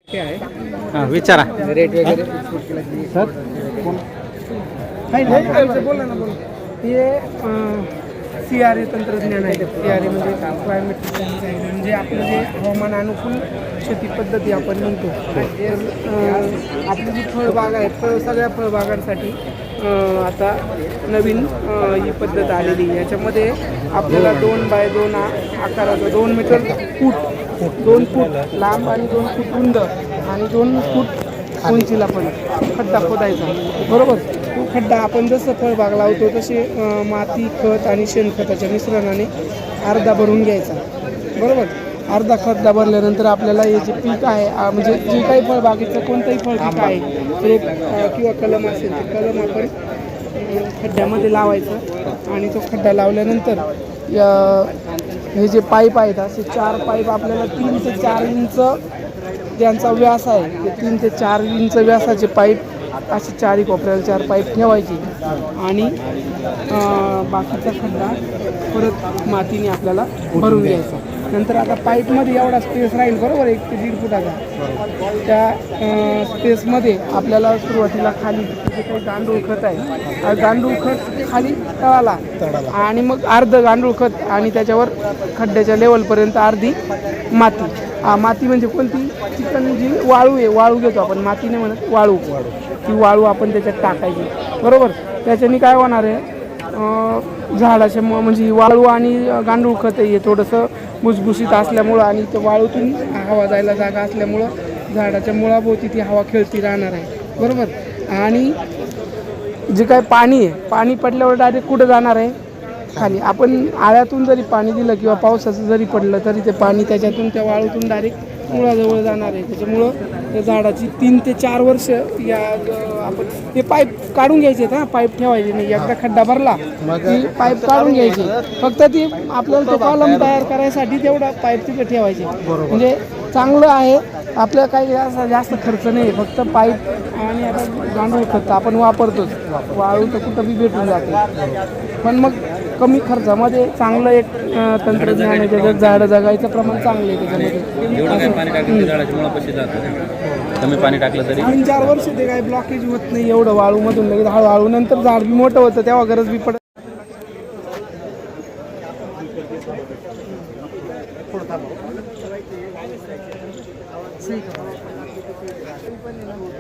विचारा रेट वगैरे सर बोला ना बोला. हे CRA तंत्रज्ञान आहे. CRA म्हणजे क्लायमेट चेंज आहे, म्हणजे आपलं जे हवामान अनुकूल शेती पद्धती आपण म्हणतो. तर आपली जी फळबाग आहे, सगळ्या फळबागांसाठी आता नवीन ही पद्धत आलेली. याच्यामध्ये आपल्याला 2 बाय 2 आकाराचा 2 मीटर फूट 2 फूट लांब आणि 2 फूट रुंद आणि 2 फूट उंचीला पण खड्डा खोदायचा. बरोबर. तो खड्डा आपण जसं फळबाग लावतो तसे माती खत आणि शेणखताच्या मिश्रणाने अर्धा भरून घ्यायचा. बरोबर. अर्धा खड्डा भरल्यानंतर आपल्याला हे जे पीक आहे, म्हणजे जे काही फळबागेचं कोणतंही फळ पीक आहे ते किंवा कलम असेल ते कलम आपण खड्ड्यामध्ये लावायचं. आणि तो खड्डा लावल्यानंतर हे जे पाईप आहेत असे 4 पाईप आपल्याला 3 ते 4 इंच ज्यांचा व्यास आहे ते 3 ते 4 इंच व्यासाचे पाईप असे 4 कोपऱ्याला 4 पाईप ठेवायचे. आणि बाकीचा खड्डा परत मातीने आपल्याला भरून घ्यायचा. नंतर आता पाईपमध्ये एवढा स्पेस राहील, बरोबर, 1 ते 1.5 फुटाचा. त्या स्पेसमध्ये आपल्याला सुरुवातीला खाली जे काही गांडूळ खत आहे, गांडूळ खत खाली तळाला आणि मग अर्धं गांडूळ खत आणि त्याच्यावर खड्ड्याच्या लेवलपर्यंत अर्धी माती. माती म्हणजे कोणती? चिकन जी वाळू आहे, वाळू घेतो आपण, माती नाही म्हणत, वाळू. ती वाळू आपण त्याच्यात टाकायची. बरोबर. त्याच्याने काय होणार आहे, झाडाचे म्हणजे वाळू आणि गांडूळ खत हे थोडंसं भुसभुशीत असल्यामुळं आणि ते वाळूतून हवा जायला जागा असल्यामुळं झाडाच्या मुळाभोवती ती हवा खेळती राहणार आहे. बरोबर. आणि जे काय पाणी आहे, पाणी पडल्यावर डायरेक्ट कुठं जाणार आहे? खाली. आपण आळ्यातून जरी पाणी दिलं किंवा पावसाचं जरी पडलं तरी ते पाणी त्याच्यातून त्या वाळूतून डायरेक्ट मुळाजवळ जाणार आहे. त्याच्यामुळं त्या झाडाची 3 ते 4 वर्ष या आपण हे पाईप काढून घ्यायचे आहेत. पाईप ठेवायचे नाही. एकदा खड्डा भरला की पाईप काढून घ्यायचे. फक्त ती आपल्याला तो कॉलम तयार करायसाठी तेवढा पाईप तिथे ठेवायचे. म्हणजे चांगलं आहे. आपल्याला काही असं जास्त खर्च नाही, फक्त पाईप आणि आता गांडूळ खत आपण वापरतोच. वाळू तर कुठं बी भेटून जाते. पण मग कमी खर्चामध्ये चांगलं एक तंत्रज्ञान आहे. त्याच्यात झाडं जगायचं प्रमाण चांगलं आहे त्याच्यामध्ये. कमी पाणी टाकलं तरी 3-4 वर्ष ते काही ब्लॉकेज होत नाही एवढं वाळूमधून. लगेच हळूहळू नंतर झाड बी मोठं होतं तेव्हा गरज बी पडत.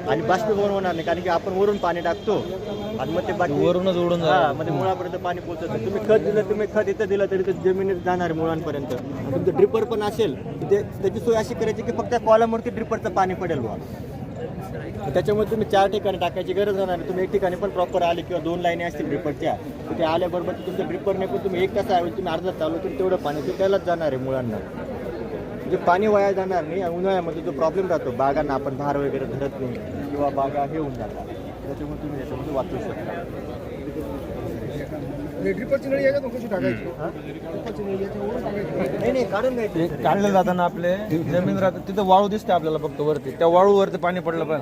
आणि बाष्पीभवन होणार नाही, कारण की आपण वरून पाणी टाकतो आणि मग ते बाकी वरूनच उडून मध्ये मुळापर्यंत पाणी पोहोचतं. तुम्ही खत दिलं, तुम्ही खत इथं दिलं तरी ते जमिनीत जाणार मुळांपर्यंत. तुमचं ड्रिपर पण असेल ते त्याची सोय अशी करायची की फक्त कॉलमवरती ड्रिपरचं पाणी पडेल बुवा. त्याच्यामुळे तुम्ही 4 ठिकाणी टाकायची गरज होणार नाही. तुम्ही 1 ठिकाणी पण प्रॉपर आले किंवा 2 लाईनी असतील ड्रिपरच्या, ते आल्याबरोबर तुमचं ड्रिपर नाही पण तुम्ही 1 तासाऐवजी तुम्ही अर्धा चालू तर तेवढं पाणी ते त्यालाच जाणार आहे मुळांना. म्हणजे पाणी वाया जाणार नाही. उन्हाळ्यामध्ये जो प्रॉब्लेम राहतो बागांना, आपण भार वगैरे धरत नाही किंवा बागा हे होऊन जातात, त्याच्यामुळे तुम्ही याच्यामध्ये वाचू शकता. नाही काढून नाही काढलं जाताना आपले जमीन राहते तिथं वाळू दिसते आपल्याला फक्त वरती, त्या वाळूवरती पाणी पडलं पण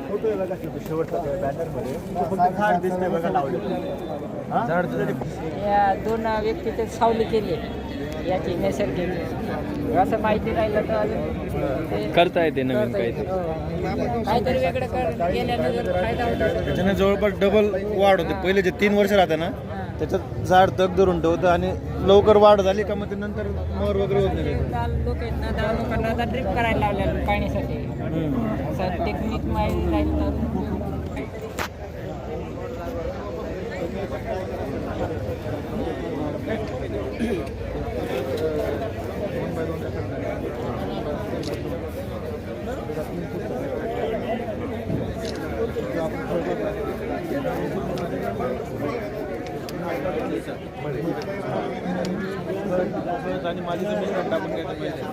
फोटो बघा शेवटचा बॅनरमध्ये झाड दिसतंय बघा लावलं. झाड या 2 व्यक्तीचे सावली केली याची नैसर्गिक असं माहिती राहिलं तर अजून करता येते नवीन काहीतरी वेगळं केल्यानं जर फायदा होतो. त्याच्याने जवळपास डबल वाढ होते. पहिले जे 3 वर्ष राहते ना त्याच्यात झाड तग धरून ठेवतं आणि लवकर वाढ झाली का मग ते नंतर मर वगैरे होत नाही. लोक आहेत ना, 10 लोकांना आता ड्रिप करायला लावलेलं पाण्यासाठी. असं टेक्निक माहिती राहील तर आणि माझी जमीन टाकून घ्यायचं.